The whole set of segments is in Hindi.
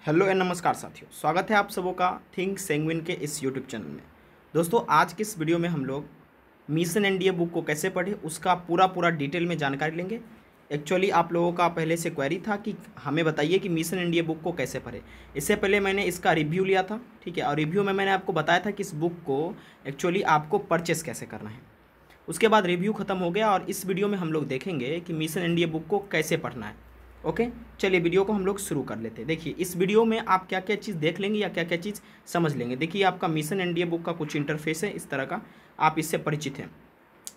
हेलो एंड नमस्कार साथियों, स्वागत है आप सबों का थिंक सेंगविन के इस यूट्यूब चैनल में। दोस्तों, आज की इस वीडियो में हम लोग मिशन एनडीए बुक को कैसे पढ़े उसका पूरा डिटेल में जानकारी लेंगे। एक्चुअली आप लोगों का पहले से क्वेरी था कि हमें बताइए कि मिशन एनडीए बुक को कैसे पढ़े। इससे पहले मैंने इसका रिव्यू लिया था, ठीक है, और रिव्यू में मैंने आपको बताया था कि इस बुक को एक्चुअली आपको परचेस कैसे करना है। उसके बाद रिव्यू ख़त्म हो गया और इस वीडियो में हम लोग देखेंगे कि मिशन एनडीए बुक को कैसे पढ़ना है। ओके, चलिए वीडियो को हम लोग शुरू कर लेते हैं। देखिए, इस वीडियो में आप क्या क्या चीज़ देख लेंगे या क्या क्या चीज़ समझ लेंगे। देखिए, आपका मिशन एनडीए बुक का कुछ इंटरफेस है इस तरह का, आप इससे परिचित हैं।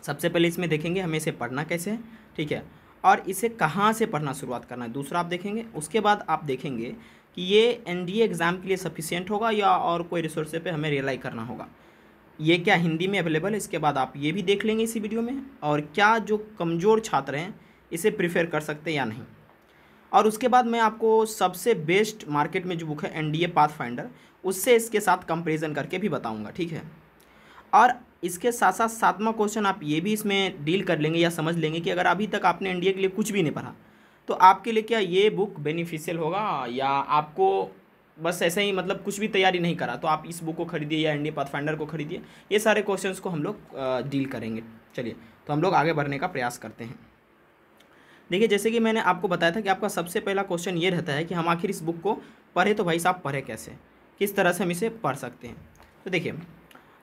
सबसे पहले इसमें देखेंगे हमें इसे पढ़ना कैसे है, ठीक है, और इसे कहाँ से पढ़ना शुरुआत करना है, दूसरा आप देखेंगे। उसके बाद आप देखेंगे कि ये एनडीए एग्ज़ाम के लिए सफिशियंट होगा या और कोई रिसोर्स पे हमें रिलाई करना होगा, ये क्या हिंदी में अवेलेबल है। इसके बाद आप ये भी देख लेंगे इसी वीडियो में, और क्या जो कमज़ोर छात्र हैं इसे प्रीफर कर सकते हैं या नहीं। और उसके बाद मैं आपको सबसे बेस्ट मार्केट में जो बुक है एनडीए पाथफाइंडर, उससे इसके साथ कंपैरिजन करके भी बताऊंगा, ठीक है। और इसके साथ साथ सातवां क्वेश्चन आप ये भी इसमें डील कर लेंगे या समझ लेंगे कि अगर अभी तक आपने एनडीए के लिए कुछ भी नहीं पढ़ा तो आपके लिए क्या ये बुक बेनिफिशियल होगा, या आपको बस ऐसे ही मतलब कुछ भी तैयारी नहीं करा तो आप इस बुक को खरीदिए या एनडीए पाथफाइंडर को खरीदिए। ये सारे क्वेश्चंस को हम लोग डील करेंगे। चलिए, तो हम लोग आगे बढ़ने का प्रयास करते हैं। देखिए, जैसे कि मैंने आपको बताया था कि आपका सबसे पहला क्वेश्चन ये रहता है कि हम आखिर इस बुक को पढ़े तो भाई साहब पढ़े कैसे, किस तरह से हम इसे पढ़ सकते हैं। तो देखिए,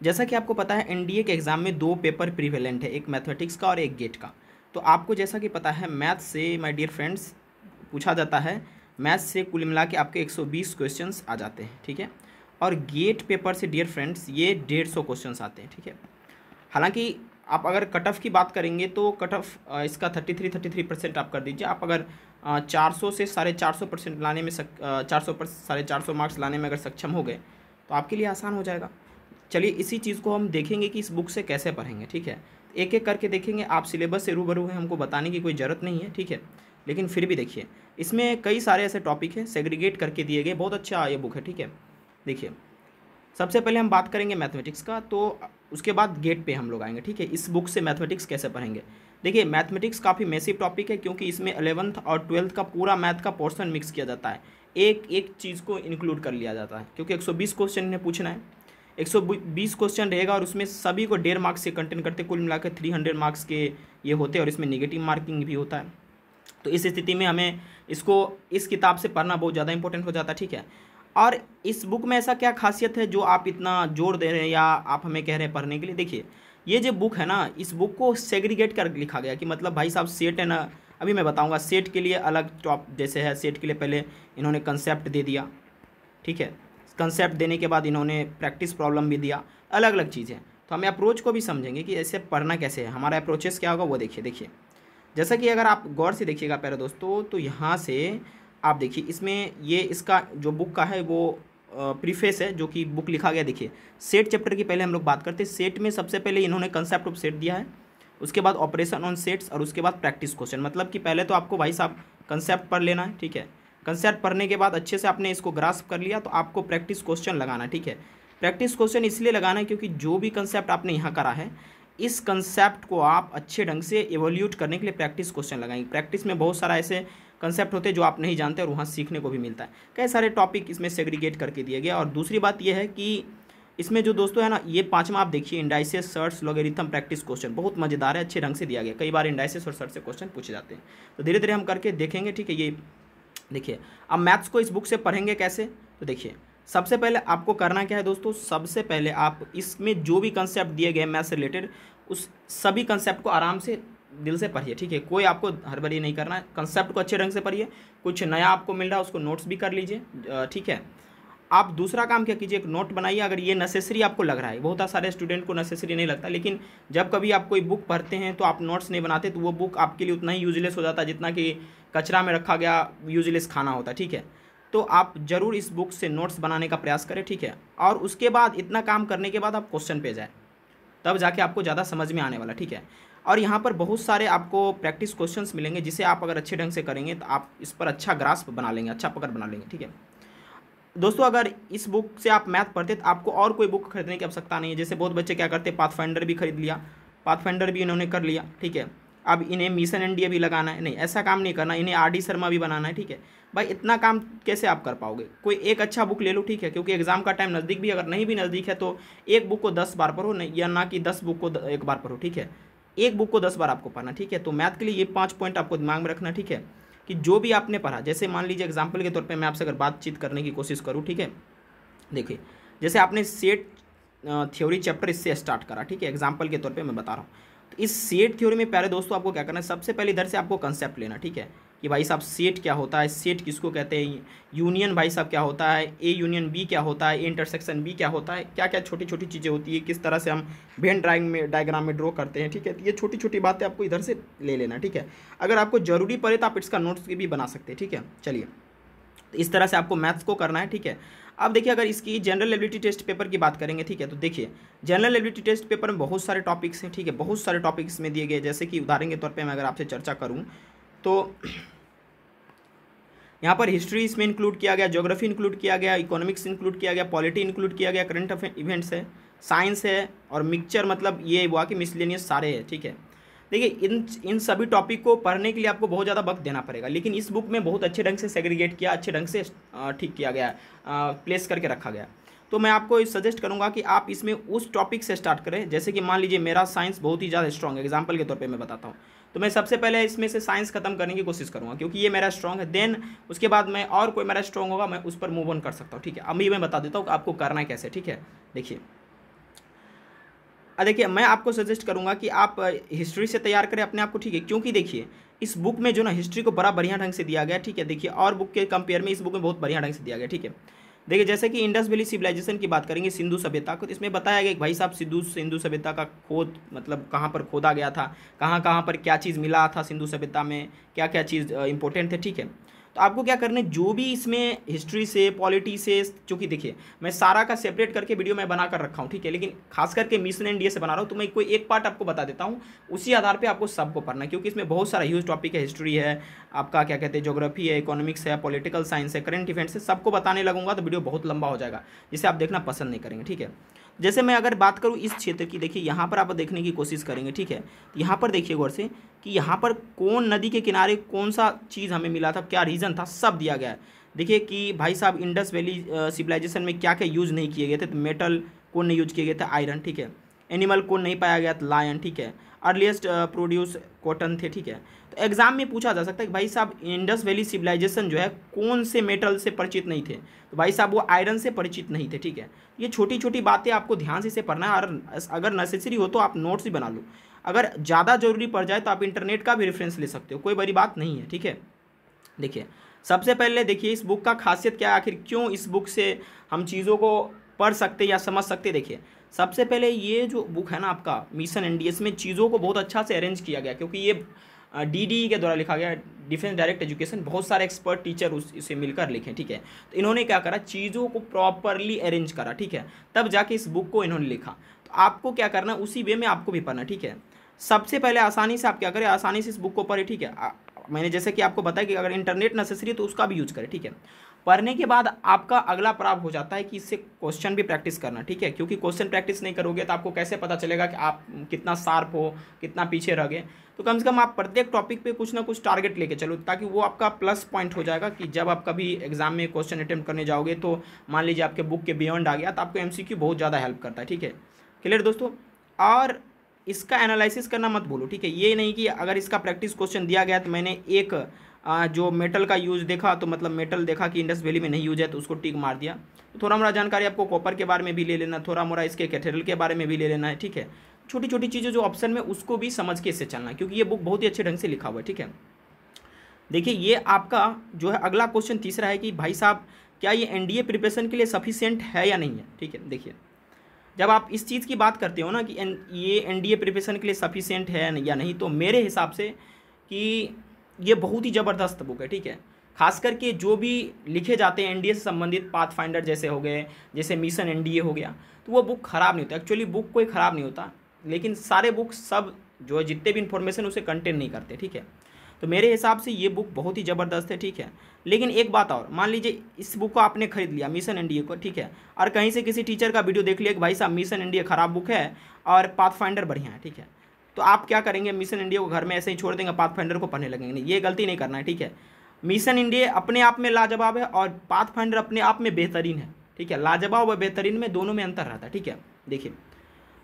जैसा कि आपको पता है एनडीए के एग्ज़ाम में दो पेपर प्रीवेलेंट है, एक मैथमेटिक्स का और एक गेट का। तो आपको जैसा कि पता है मैथ से माय डियर फ्रेंड्स पूछा जाता है, मैथ से कुल मिला के आपके 120 क्वेश्चंस आ जाते हैं, ठीक है, और गेट पेपर से डियर फ्रेंड्स ये 150 क्वेश्चंस आते हैं, ठीक है। हालांकि आप अगर कट ऑफ की बात करेंगे तो कट ऑफ इसका 33% आप कर दीजिए। आप अगर 400 से 450% लाने में 400 पर 450 मार्क्स लाने में अगर सक्षम हो गए तो आपके लिए आसान हो जाएगा। चलिए, इसी चीज़ को हम देखेंगे कि इस बुक से कैसे पढ़ेंगे, ठीक है। एक एक करके देखेंगे। आप सिलेबस से रूबरू हैं, हमको बताने की कोई ज़रूरत नहीं है, ठीक है, लेकिन फिर भी देखिए इसमें कई सारे ऐसे टॉपिक हैं सेग्रीगेट करके दिए गए। बहुत अच्छा ये बुक है, ठीक है। देखिए, सबसे पहले हम बात करेंगे मैथमेटिक्स का, तो उसके बाद गेट पे हम लोग आएंगे, ठीक है। इस बुक से मैथमेटिक्स कैसे पढ़ेंगे। देखिए, मैथमेटिक्स काफ़ी मैसिव टॉपिक है क्योंकि इसमें 11th और 12th का पूरा मैथ का पोर्शन मिक्स किया जाता है, एक एक चीज़ को इंक्लूड कर लिया जाता है क्योंकि 120 क्वेश्चन इन्हें पूछना है। 120 क्वेश्चन रहेगा और उसमें सभी को 1.5 मार्क्स से कंटेन करते, कुल मिलाकर 300 मार्क्स के ये होते हैं और इसमें निगेटिव मार्किंग भी होता है। तो इस स्थिति में हमें इसको इस किताब से पढ़ना बहुत ज़्यादा इंपॉर्टेंट हो जाता है, ठीक है। और इस बुक में ऐसा क्या खासियत है जो आप इतना जोर दे रहे हैं या आप हमें कह रहे हैं पढ़ने के लिए। देखिए, ये जो बुक है ना, इस बुक को सेग्रीगेट कर लिखा गया कि मतलब भाई साहब सेट है ना, अभी मैं बताऊंगा सेट के लिए अलग टॉप जैसे है, सेट के लिए पहले इन्होंने कंसेप्ट दे दिया, ठीक है। कंसेप्ट देने के बाद इन्होंने प्रैक्टिस प्रॉब्लम भी दिया, अलग अलग चीज़ें। तो हमें अप्रोच को भी समझेंगे कि ऐसे पढ़ना कैसे है, हमारा अप्रोचेस क्या होगा वो देखिए। जैसा कि अगर आप गौर से देखिएगा प्यारे दोस्तों, तो यहाँ से आप देखिए इसमें ये इसका जो बुक का है वो प्रीफेस है जो कि बुक लिखा गया। देखिए, सेट चैप्टर की पहले हम लोग बात करते हैं। सेट में सबसे पहले इन्होंने कंसेप्ट ऑफ सेट दिया है, उसके बाद ऑपरेशन ऑन सेट्स और उसके बाद प्रैक्टिस क्वेश्चन। मतलब कि पहले तो आपको भाई साहब कंसेप्ट पढ़ लेना है, ठीक है। कंसेप्ट पढ़ने के बाद अच्छे से आपने इसको ग्रास्प कर लिया तो आपको प्रैक्टिस क्वेश्चन लगाना है, ठीक है। प्रैक्टिस क्वेश्चन इसलिए लगाना है क्योंकि जो भी कंसेप्ट आपने यहाँ करा है इस कंसेप्ट को आप अच्छे ढंग से एवोल्यूट करने के लिए प्रैक्टिस क्वेश्चन लगाएंगे। प्रैक्टिस में बहुत सारा ऐसे कंसेप्ट होते हैं जो आप नहीं जानते और वहाँ सीखने को भी मिलता है। कई सारे टॉपिक इसमें सेग्रीगेट करके दिए गए। और दूसरी बात यह है कि इसमें जो दोस्तों है ना, ये पांचवा आप देखिए, indices surds logarithm practice question बहुत मज़ेदार है, अच्छे ढंग से दिया गया। कई बार इंडाइसेस और सर्ट से क्वेश्चन पूछे जाते हैं, तो धीरे धीरे हम करके देखेंगे, ठीक है। ये देखिए, अब मैथ्स को इस बुक से पढ़ेंगे कैसे। तो देखिए, सबसे पहले आपको करना क्या है दोस्तों, सबसे पहले आप इसमें जो भी कंसेप्ट दिए गए मैथ्स से रिलेटेड उस सभी कंसेप्ट को आराम से दिल से पढ़िए, ठीक है। कोई आपको हड़बड़ी नहीं करना है, कंसेप्ट को अच्छे ढंग से पढ़िए। कुछ नया आपको मिल रहा है उसको नोट्स भी कर लीजिए, ठीक है। आप दूसरा काम क्या कीजिए, एक नोट बनाइए। अगर ये नेसेसरी आपको लग रहा है, बहुत सारे स्टूडेंट को नेसेसरी नहीं लगता, लेकिन जब कभी आप कोई बुक पढ़ते हैं तो आप नोट्स नहीं बनाते तो वो बुक आपके लिए उतना ही यूजलेस हो जाता है जितना कि कचरा में रखा गया यूजलेस खाना होता है, ठीक है। तो आप ज़रूर इस बुक से नोट्स बनाने का प्रयास करें, ठीक है। और उसके बाद इतना काम करने के बाद आप क्वेश्चन पे जाए, तब जाके आपको ज़्यादा समझ में आने वाला, ठीक है। और यहाँ पर बहुत सारे आपको प्रैक्टिस क्वेश्चंस मिलेंगे जिसे आप अगर अच्छे ढंग से करेंगे तो आप इस पर अच्छा ग्रास्प बना लेंगे, अच्छा पकड़ बना लेंगे, ठीक है दोस्तों। अगर इस बुक से आप मैथ पढ़ते तो आपको और कोई बुक खरीदने की आवश्यकता नहीं है। जैसे बहुत बच्चे क्या करते हैं, पाथफाइंडर भी खरीद लिया, पाथफाइंडर भी इन्होंने कर लिया, ठीक है। अब इन्हें मिशन इंडिया भी लगाना है, नहीं ऐसा काम नहीं करना, इन्हें RD शर्मा भी बनाना है, ठीक है भाई। इतना काम कैसे आप कर पाओगे? कोई एक अच्छा बुक ले लो, ठीक है, क्योंकि एग्जाम का टाइम नज़दीक भी अगर नहीं भी नज़दीक है तो एक बुक को 10 बार पढ़ो, नहीं या ना कि 10 बुक को एक बार पढ़ो, ठीक है। एक बुक को 10 बार आपको पढ़ना, ठीक है। तो मैथ के लिए ये 5 पॉइंट आपको दिमाग में रखना, ठीक है, कि जो भी आपने पढ़ा, जैसे मान लीजिए एग्जाम्पल के तौर पर मैं आपसे अगर बातचीत करने की कोशिश करूँ, ठीक है, देखिए जैसे आपने सेट थ्योरी चैप्टर इससे स्टार्ट करा, ठीक है, एग्जाम्पल के तौर पे मैं बता रहा हूँ। तो इस सेट थ्योरी में प्यारे दोस्तों आपको क्या करना है, सबसे पहले इधर से आपको कंसेप्ट लेना, ठीक है, कि भाई साहब सेट क्या होता है, सेट किसको कहते हैं, यूनियन भाई साहब क्या होता है, ए यूनियन बी क्या होता है, ए इंटरसेक्शन बी क्या होता है, क्या क्या छोटी छोटी चीज़ें होती है, किस तरह से हम वेन डायग्राम में ड्रॉ करते हैं, ठीक है। तो ये छोटी छोटी बातें आपको इधर से ले लेना, ठीक है। अगर आपको जरूरी पड़े तो आप इसका नोट्स भी बना सकते हैं, ठीक है। चलिए, तो इस तरह से आपको मैथ्स को करना है, ठीक है। अब देखिए अगर इसकी जनरल एबिलिटी टेस्ट पेपर की बात करेंगे, ठीक है, तो देखिए जनरल एबिलिटी टेस्ट पेपर में बहुत सारे टॉपिक्स हैं, ठीक है, बहुत सारे टॉपिक्स में दिए गए। जैसे कि उदाहरण के तौर पे मैं अगर आपसे चर्चा करूं तो यहाँ पर हिस्ट्री इसमें इंक्लूड किया गया, ज्योग्राफी इंक्लूड किया गया, इकोनॉमिक्स इंक्लूड किया गया, पॉलिटी इंक्लूड किया गया, करंट इवेंट्स है, साइंस है, और मिक्सचर मतलब ये हुआ कि मिसलेनियस सारे है, ठीक है। देखिए इन सभी टॉपिक को पढ़ने के लिए आपको बहुत ज़्यादा वक्त देना पड़ेगा, लेकिन इस बुक में बहुत अच्छे ढंग से सेग्रीगेट किया, अच्छे ढंग से ठीक किया गया, प्लेस करके रखा गया। तो मैं आपको सजेस्ट करूंगा कि आप इसमें उस टॉपिक से स्टार्ट करें। जैसे कि मान लीजिए मेरा साइंस बहुत ही ज़्यादा स्ट्रॉन्ग है, एग्जाम्पल के तौर पे मैं बताता हूँ, तो मैं सबसे पहले इसमें से साइंस खत्म करने की कोशिश करूँगा, क्योंकि ये मेरा स्ट्रॉन्ग है। देन उसके बाद मैं और कोई मेरा स्ट्रॉन्ग होगा मैं उस पर मूव ऑन कर सकता हूँ, ठीक है। अभी मैं बता देता हूँ आपको करना है कैसे, ठीक है। देखिए मैं आपको सजेस्ट करूंगा कि आप हिस्ट्री से तैयार करें अपने आप को, ठीक है, क्योंकि देखिए इस बुक में जो ना हिस्ट्री को बड़ा बढ़िया ढंग से दिया गया, ठीक है। देखिए और बुक के कंपेयर में इस बुक में बहुत बढ़िया ढंग से दिया गया, ठीक है। देखिए जैसे कि इंडस वैली सिविलाइजेशन की बात करेंगे, सिंधु सभ्यता को, तो इसमें बताया गया कि भाई साहब सिंधु सभ्यता का खोद मतलब कहाँ पर खोदा गया था, कहाँ कहाँ पर क्या चीज़ मिला था सिंधु सभ्यता में, क्या क्या चीज़ इंपॉर्टेंट थे, ठीक है। तो आपको क्या करना है, जो भी इसमें हिस्ट्री से पॉलिटी से, चूँकि देखिए मैं सारा का सेपरेट करके वीडियो मैं बना कर रखा हूँ, ठीक है, लेकिन खास करके मिशन इंडिया से बना रहा हूँ, तो मैं कोई एक पार्ट आपको बता देता हूँ, उसी आधार पे आपको सबको पढ़ना है, क्योंकि इसमें बहुत सारा ह्यूज टॉपिक है। हिस्ट्री है, आपका क्या कहते हैं ज्योग्राफी है, इकोनॉमिक्स है, पॉलिटिकल साइंस है, करंट इवेंट्स है, सबको बताने लगूंगा तो वीडियो बहुत लंबा हो जाएगा, जिसे आप देखना पसंद नहीं करेंगे, ठीक है। जैसे मैं अगर बात करूँ इस क्षेत्र की, देखिए यहाँ पर आप देखने की कोशिश करेंगे, ठीक है। यहाँ पर देखिए गौर से कि यहाँ पर कौन नदी के किनारे कौन सा चीज़ हमें मिला था, क्या रीज़न था, सब दिया गया है। देखिए कि भाई साहब इंडस वैली सिविलाइजेशन में क्या क्या यूज़ नहीं किए गए थे, तो मेटल कौन नहीं यूज किए गए थे, आयरन, ठीक है। एनिमल कौन नहीं पाया गया था, लायन, ठीक है। अर्लीस्ट प्रोड्यूस कॉटन थे, ठीक है। तो एग्जाम में पूछा जा सकता है कि भाई साहब इंडस वैली सिविलाइजेशन जो है कौन से मेटल से परिचित नहीं थे, तो भाई साहब वो आयरन से परिचित नहीं थे, ठीक है। ये छोटी छोटी बातें आपको ध्यान से इसे पढ़ना है, और अगर नेसेसरी हो तो आप नोट्स ही बना लो। अगर ज़्यादा जरूरी पड़ जाए तो आप इंटरनेट का भी रेफरेंस ले सकते हो, कोई बड़ी बात नहीं है, ठीक है। देखिए सबसे पहले देखिए इस बुक का खासियत क्या है, आखिर क्यों इस बुक से हम चीज़ों को पढ़ सकते या समझ सकते। देखिए सबसे पहले ये जो बुक है ना आपका मिशन इंडिया, इसमें चीज़ों को बहुत अच्छा से अरेंज किया गया, क्योंकि ये DDE के द्वारा लिखा गया, डिफेंस डायरेक्ट एजुकेशन, बहुत सारे एक्सपर्ट टीचर इसे मिलकर लिखे, ठीक है। तो इन्होंने क्या करा, चीज़ों को प्रॉपरली अरेंज करा, ठीक है, तब जाके इस बुक को इन्होंने लिखा। तो आपको क्या करना, उसी वे में आपको भी पढ़ना, ठीक है। सबसे पहले आसानी से आप क्या करें, आसानी से इस बुक को पढ़े, ठीक है। मैंने जैसे कि आपको बताया कि अगर इंटरनेट नेसेसरी है तो उसका भी यूज करें, ठीक है। पढ़ने के बाद आपका अगला पड़ाव हो जाता है कि इससे क्वेश्चन भी प्रैक्टिस करना, ठीक है, क्योंकि क्वेश्चन प्रैक्टिस नहीं करोगे तो आपको कैसे पता चलेगा कि आप कितना शार्प हो, कितना पीछे रह गए। तो कम से कम आप प्रत्येक टॉपिक पे कुछ ना कुछ टारगेट लेके चलो, ताकि वो आपका प्लस पॉइंट हो जाएगा कि जब आप कभी एग्जाम में क्वेश्चन अटेम्प्ट करने जाओगे तो मान लीजिए आपके बुक के बियॉन्ड आ गया, तो आपको MCQ बहुत ज़्यादा हेल्प करता है, ठीक है। क्लियर दोस्तों। और इसका एनालिसिस करना मत भूलो, ठीक है। ये नहीं कि अगर इसका प्रैक्टिस क्वेश्चन दिया गया तो मैंने एक जो मेटल का यूज़ देखा, तो मतलब मेटल देखा कि इंडस वैली में नहीं यूज है तो उसको टिक मार दिया। तो थोड़ा मोड़ा जानकारी आपको कॉपर के बारे में भी ले लेना, थोड़ा मोड़ा इसके कैथेड्रल के बारे में भी ले लेना है, ठीक है। छोटी छोटी चीज़ें जो ऑप्शन में उसको भी समझ के इससे चलना है, क्योंकि ये बुक बहुत ही अच्छे ढंग से लिखा हुआ है, ठीक है। देखिए ये आपका जो है अगला क्वेश्चन तीसरा है कि भाई साहब क्या ये NDA प्रिपरेशन के लिए सफिशिएंट है या नहीं है, ठीक है। देखिए जब आप इस चीज़ की बात करते हो ना कि ये NDA प्रिपरेशन के लिए सफिशिएंट है या नहीं, तो मेरे हिसाब से कि ये बहुत ही ज़बरदस्त बुक है, ठीक है। खास करके जो भी लिखे जाते हैं NDA से संबंधित, पाथ फाइंडर जैसे हो गए, जैसे मिशन NDA हो गया, तो वो बुक ख़राब नहीं होता। एक्चुअली बुक कोई ख़राब नहीं होता, लेकिन सारे बुक सब जो है जितने भी इन्फॉर्मेशन उसे कंटेन नहीं करते, ठीक है। तो मेरे हिसाब से ये बुक बहुत ही ज़बरदस्त है, ठीक है। लेकिन एक बात और, मान लीजिए इस बुक को आपने खरीद लिया मिशन NDA को, ठीक है, और कहीं से किसी टीचर का वीडियो देख लिया कि भाई साहब मिशन NDA ख़राब बुक है और पाथ फाइंडर बढ़िया है, ठीक है। तो आप क्या करेंगे, मिशन इंडिया को घर में ऐसे ही छोड़ देंगे, पाथफाइंडर को पढ़ने लगेंगे? नहीं, ये गलती नहीं करना है, ठीक है। मिशन इंडिया अपने आप में लाजवाब है और पाथफाइंडर अपने आप में बेहतरीन है, ठीक है। लाजवाब और बेहतरीन में दोनों में अंतर रहता है, ठीक है। देखिए,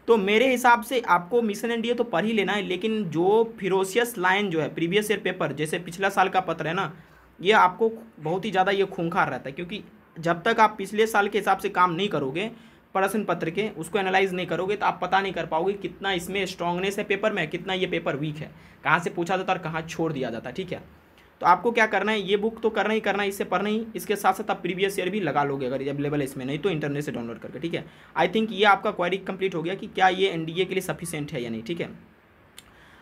तो मेरे हिसाब से आपको मिशन इंडिया तो पढ़ ही लेना है, लेकिन जो फिरोशियस लाइन जो है प्रीवियस ईयर पेपर, जैसे पिछला साल का पत्र है ना, ये आपको बहुत ही ज़्यादा ये खूंखार रहता है, क्योंकि जब तक आप पिछले साल के हिसाब से काम नहीं करोगे प्रश्न पत्र के, उसको एनालाइज नहीं करोगे, तो आप पता नहीं कर पाओगे कितना इसमें स्ट्रांगनेस है पेपर में, कितना ये पेपर वीक है, कहाँ से पूछा जाता है और कहाँ छोड़ दिया जाता है, ठीक है। तो आपको क्या करना है, ये बुक तो करना ही करना है, इससे पढ़ना ही, इसके साथ साथ आप प्रीवियस ईयर भी लगा लोगे अगर अवेलेबल है इसमें, नहीं तो इंटरनेट से डाउनलोड करके, ठीक है। आई थिंक ये आपका क्वेरी कंप्लीट हो गया कि क्या ये एनडीए के लिए सफिशिएंट है या नहीं, ठीक है।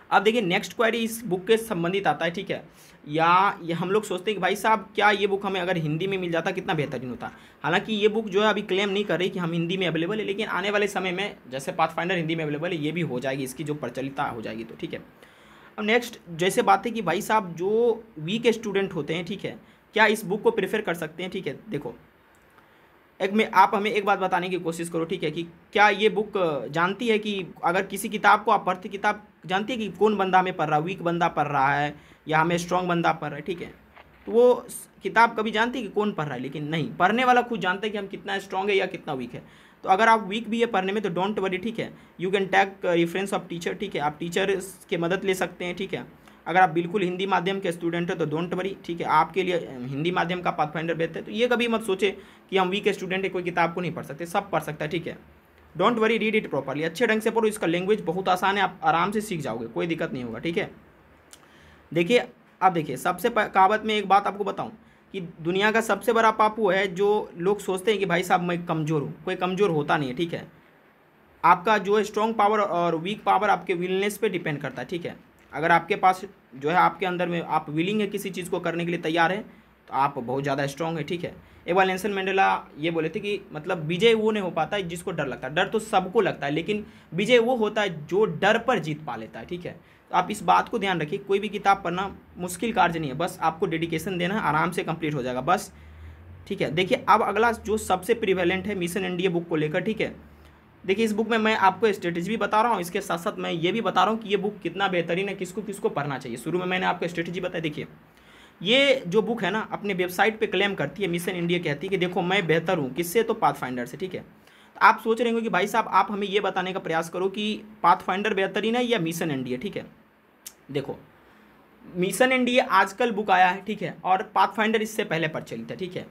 अब देखिए नेक्स्ट क्वेरी इस बुक के संबंधित आता है, ठीक है। या ये हम लोग सोचते हैं कि भाई साहब क्या ये बुक हमें अगर हिंदी में मिल जाता कितना बेहतरीन होता। हालांकि ये बुक जो है अभी क्लेम नहीं कर रही कि हम हिंदी में अवेलेबल है, लेकिन आने वाले समय में जैसे पाथफाइंडर हिंदी में अवेलेबल है, ये भी हो जाएगी, इसकी जो प्रचलितता हो जाएगी, तो ठीक है। अब नेक्स्ट जैसे बात है कि भाई साहब जो वीक स्टूडेंट होते हैं, ठीक है, क्या इस बुक को प्रेफर कर सकते हैं, ठीक है। देखो, एक में आप हमें एक बात बताने की कोशिश करो, ठीक है, कि क्या ये बुक जानती है कि अगर किसी किताब को आप पढ़ते, किताब जानती है कि कौन बंदा हमें पढ़ रहा है, वीक बंदा पढ़ रहा है या हमें स्ट्रॉन्ग बंदा पढ़ रहा है, ठीक है। तो वो किताब कभी जानती है कि कौन पढ़ रहा है, लेकिन नहीं, पढ़ने वाला खुद जानता है कि हम कितना स्ट्रॉन्ग है या कितना वीक है। तो अगर आप वीक भी है पढ़ने में तो डोंट वरी, ठीक है, you can take reference of teacher, ठीक है, आप टीचर की मदद ले सकते हैं, ठीक है। अगर आप बिल्कुल हिंदी माध्यम के स्टूडेंट हैं तो डोंट वरी, ठीक है, आपके लिए हिंदी माध्यम का पाथफाइंडर बेहतर है। तो ये कभी मत सोचे कि हम वीक स्टूडेंट है, कोई किताब को नहीं पढ़ सकते, सब पढ़ सकता है, ठीक है। Don't worry, read it properly, अच्छे ढंग से पढ़ो, इसका लैंग्वेज बहुत आसान है, आप आराम से सीख जाओगे, कोई दिक्कत नहीं होगा, ठीक है। देखिए, अब देखिए, सबसे कहावत में एक बात आपको बताऊं कि दुनिया का सबसे बड़ा पापू है जो लोग सोचते हैं कि भाई साहब मैं कमज़ोर हूँ। कोई कमज़ोर होता नहीं है, ठीक है। आपका जो है स्ट्रॉन्ग पावर और वीक पावर आपके विलनेस पे डिपेंड करता है, ठीक है। अगर आपके पास जो है आपके अंदर में आप विलिंग है किसी चीज़ को करने के लिए तैयार है, तो आप बहुत ज़्यादा स्ट्रॉन्ग है, ठीक है। एक बार नेल्सन मंडेला ये बोले थे कि मतलब विजय वो नहीं हो पाता है जिसको डर लगता है, डर तो सबको लगता है, लेकिन विजय वो होता है जो डर पर जीत पा लेता है, ठीक है। तो आप इस बात को ध्यान रखिए, कोई भी किताब पढ़ना मुश्किल कार्य नहीं है, बस आपको डेडिकेशन देना है, आराम से कंप्लीट हो जाएगा बस, ठीक है। देखिए, अब अगला जो सबसे प्रिवेलेंट है मिशन इंडिया बुक को लेकर, ठीक है। देखिए, इस बुक में मैं आपको स्ट्रेटेजी भी बता रहा हूँ, इसके साथ साथ मैं ये भी बता रहा हूँ कि ये बुक कितना बेहतरीन है, किसको किसको पढ़ना चाहिए। शुरू में मैंने आपको स्ट्रेटेजी बताई। देखिए, ये जो बुक है ना अपने वेबसाइट पे क्लेम करती है, मिशन इंडिया कहती है कि देखो मैं बेहतर हूँ, किससे, तो पाथफाइंडर से, ठीक है। तो आप सोच रहे होंगे कि भाई साहब आप हमें ये बताने का प्रयास करो कि पाथफाइंडर बेहतरीन है या मिशन इंडिया, ठीक है। देखो, मिशन इंडिया आजकल बुक आया है, ठीक है, और पाथफाइंडर इससे पहले प्रचलित है, ठीक है।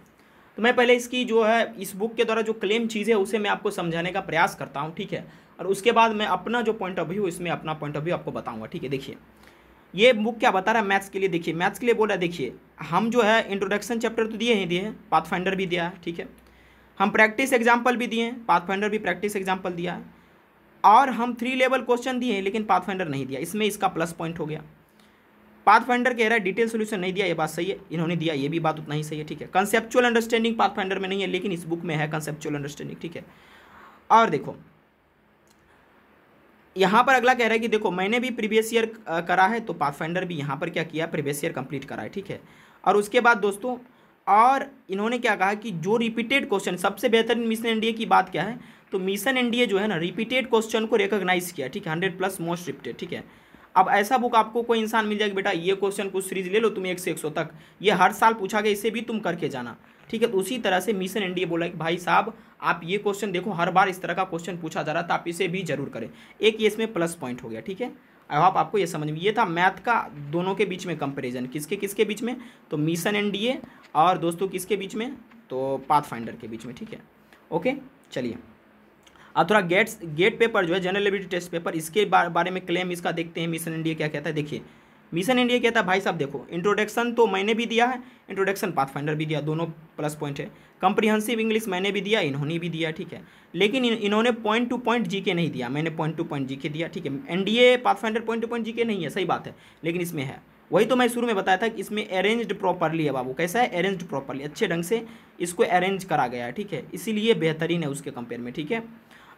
तो मैं पहले इसकी जो है इस बुक के द्वारा जो क्लेम चीज़ है उसे मैं आपको समझाने का प्रयास करता हूँ, ठीक है। और उसके बाद मैं अपना जो पॉइंट ऑफ व्यू, इसमें अपना पॉइंट ऑफ व्यू आपको बताऊँगा, ठीक है। देखिए, ये बुक क्या बता रहा है मैथ्स के लिए। देखिए, मैथ्स के लिए बोल रहा है, देखिए हम जो है इंट्रोडक्शन चैप्टर तो दिए हैं, पाथफाइंडर भी दिया है, ठीक है। हम प्रैक्टिस एग्जाम्पल भी दिए हैं, पाथफाइंडर भी प्रैक्टिस एग्जाम्पल दिया है, और हम 3 लेवल क्वेश्चन दिए हैं, लेकिन पाथफाइंडर नहीं दिया, इसमें इसका प्लस पॉइंट हो गया। पाथफाइंडर कह रहा है डिटेल सोल्यूशन नहीं दिया, ये बात सही है, इन्होंने दिया, ये भी बात उतना ही सही है, ठीक है। कंसेप्चुअल अंडरस्टैंडिंग पाथफाइंडर में नहीं है, लेकिन इस बुक में है कंसेप्चुअल अंडरस्टैंडिंग, ठीक है। और देखो, यहाँ पर अगला कह रहा है कि देखो मैंने भी प्रीवियस ईयर करा है, तो पाथफाइंडर भी यहाँ पर क्या किया, प्रीवियस ईयर कंप्लीट करा है, ठीक है। और उसके बाद दोस्तों, और इन्होंने क्या कहा कि जो रिपीटेड क्वेश्चन, सबसे बेहतरीन मिशन इंडिया की बात क्या है, तो मिशन इंडिया जो है ना रिपीटेड क्वेश्चन को रिकॉग्नाइज किया, ठीक है, 100+ मोस्ट रिपीटेड, ठीक है। अब ऐसा बुक आपको कोई इंसान मिल जाएगा, बेटा ये क्वेश्चन कुछ सीरीज ले लो तुम 1 से 100 तक, ये हर साल पूछा गया, इसे भी तुम करके जाना, ठीक है। तो उसी तरह से मिशन इंडिया बोला कि भाई साहब आप ये क्वेश्चन देखो, हर बार इस तरह का क्वेश्चन पूछा जा रहा था, आप इसे भी जरूर करें। एक ये इसमें प्लस पॉइंट हो गया, ठीक है। आई होप आपको ये समझ में, ये था मैथ का दोनों के बीच में कंपैरिजन, किसके किसके बीच में, तो मिशन इंडिया और दोस्तों किसके बीच में, तो पाथफाइंडर के बीच में, ठीक है। ओके, चलिए अब थोड़ा गेट पेपर जो है जनरल एबिलिटी टेस्ट पेपर, इसके बारे में क्लेम इसका देखते हैं मिशन इंडिया क्या कहता है। देखिए, मिशन इंडिया कहता है भाई साहब देखो, इंट्रोडक्शन तो मैंने भी दिया है, इंट्रोडक्शन पाथफाइंडर भी दिया, दोनों प्लस पॉइंट है। कॉम्प्रिहेंसिव इंग्लिश मैंने भी दिया, इन्होंने भी दिया, ठीक है। लेकिन इन्होंने पॉइंट टू पॉइंट जीके नहीं दिया, मैंने पॉइंट टू पॉइंट जीके दिया, ठीक है। NDA pathfinder point two point GK नहीं है, सही बात है, लेकिन इसमें है। वही तो मैं शुरू में बताया था कि इसमें अरेंज्ड प्रॉपरली है बाबू, कैसा है, अरेंज्ड प्रॉपरली, अच्छे ढंग से इसको अरेंज करा गया है, ठीक है, इसीलिए बेहतरीन है उसके कंपेयर में, ठीक है।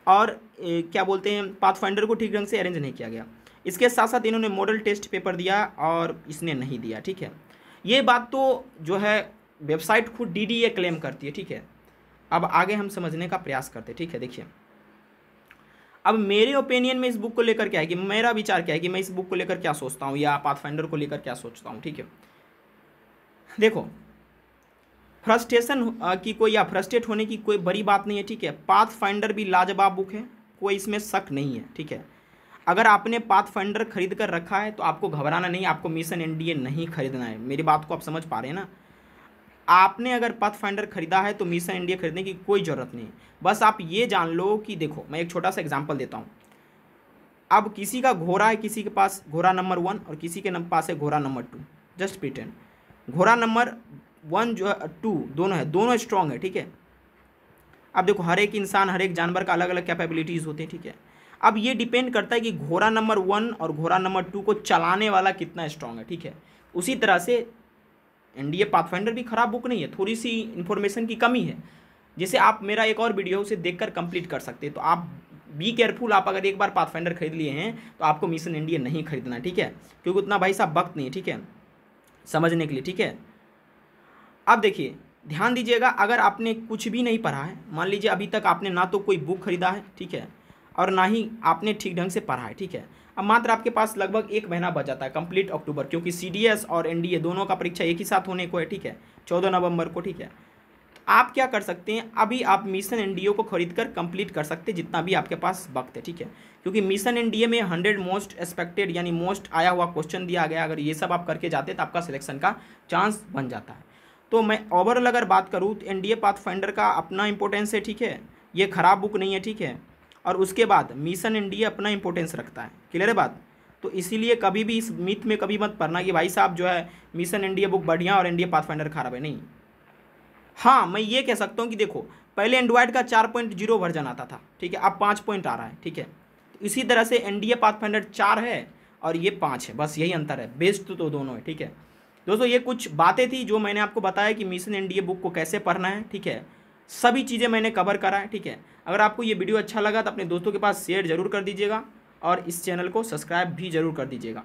और क्या बोलते हैं, पाथफाइंडर को ठीक ढंग से अरेंज नहीं किया गया। इसके साथ साथ इन्होंने मॉडल टेस्ट पेपर दिया और इसने नहीं दिया, ठीक है। ये बात तो जो है वेबसाइट खुद डीडीए क्लेम करती है, ठीक है। अब आगे हम समझने का प्रयास करते हैं, ठीक है। देखिए, अब मेरे ओपिनियन में इस बुक को लेकर क्या है कि मेरा विचार क्या है कि मैं इस बुक को लेकर क्या सोचता हूँ या पाथफाइंडर को लेकर क्या सोचता हूँ, ठीक है। देखो, फ्रस्ट्रेशन की कोई या फ्रस्ट्रेट होने की कोई बड़ी बात नहीं है, ठीक है। पाथफाइंडर भी लाजवाब बुक है, कोई इसमें शक नहीं है, ठीक है। अगर आपने पाथफाइंडर खरीद कर रखा है तो आपको घबराना नहीं, आपको मिशन एनडीए नहीं खरीदना है। मेरी बात को आप समझ पा रहे हैं ना। आपने अगर पाथफाइंडर खरीदा है तो मिशन एनडीए खरीदने की कोई ज़रूरत नहीं। बस आप ये जान लो कि देखो, मैं एक छोटा सा एग्जांपल देता हूँ। अब किसी का घोड़ा है, किसी के पास घोड़ा नंबर 1 और किसी के पास है घोड़ा नंबर 2। जस्ट प्रिटेंड घोड़ा नंबर 1 जो है 2 दोनों है, दोनों स्ट्रांग है, ठीक है। अब देखो, हर एक इंसान, हर एक जानवर का अलग अलग कैपेबिलिटीज़ होते हैं, ठीक है। अब ये डिपेंड करता है कि घोड़ा नंबर 1 और घोड़ा नंबर 2 को चलाने वाला कितना स्ट्रांग है, ठीक है। उसी तरह से एनडीए पाथफाइंडर भी खराब बुक नहीं है, थोड़ी सी इन्फॉर्मेशन की कमी है। जैसे आप मेरा एक और वीडियो उसे देखकर कंप्लीट कर सकते हैं। तो आप बी केयरफुल, आप अगर एक बार पाथफाइंडर खरीद लिए हैं तो आपको मिशन एनडीए नहीं खरीदना, ठीक है, क्योंकि उतना भाई साहब वक्त नहीं है, ठीक है, समझने के लिए, ठीक है। अब देखिए, ध्यान दीजिएगा, अगर आपने कुछ भी नहीं पढ़ा है, मान लीजिए अभी तक आपने ना तो कोई बुक खरीदा है, ठीक है, और ना ही आपने ठीक ढंग से पढ़ा है, ठीक है। अब मात्र आपके पास लगभग 1 महीना बच जाता है कंप्लीट अक्टूबर, क्योंकि सीडीएस और एनडीए दोनों का परीक्षा एक ही साथ होने को है, ठीक है, 14 नवंबर को, ठीक है। तो आप क्या कर सकते हैं, अभी आप मिशन एनडीए को खरीद कर कंप्लीट कर सकते हैं जितना भी आपके पास वक्त है, ठीक है। क्योंकि मिशन एनडीए में 100 मोस्ट एक्सपेक्टेड यानी मोस्ट आया हुआ क्वेश्चन दिया गया। अगर ये सब आप करके जाते तो आपका सिलेक्शन का चांस बन जाता है। तो मैं ओवरऑल अगर बात करूँ तो एनडीए पाथफाइंडर का अपना इंपॉर्टेंस है, ठीक है, ये खराब बुक नहीं है, ठीक है। और उसके बाद मिशन एनडीए अपना इंपॉर्टेंस रखता है, क्लियर है बात। तो इसीलिए कभी भी इस मिथ में कभी मत पड़ना कि भाई साहब जो है मिशन एनडीए बुक बढ़िया और एनडीए पाथफाइंडर खराब है, नहीं। हाँ, मैं ये कह सकता हूँ कि देखो, पहले एंड्रॉयड का 4.0 वर्जन आता था, ठीक है, अब 5 पॉइंट आ रहा है, ठीक है। तो इसी तरह से एनडीए पाथफाइंडर 4 है और ये 5 है, बस यही अंतर है। बेस्ट तो दोनों है, ठीक है। दोस्तों, ये कुछ बातें थी जो मैंने आपको बताया कि मिशन एनडीए बुक को कैसे पढ़ना है, ठीक है। सभी चीज़ें मैंने कवर करा है, ठीक है। अगर आपको ये वीडियो अच्छा लगा तो अपने दोस्तों के पास शेयर जरूर कर दीजिएगा और इस चैनल को सब्सक्राइब भी जरूर कर दीजिएगा।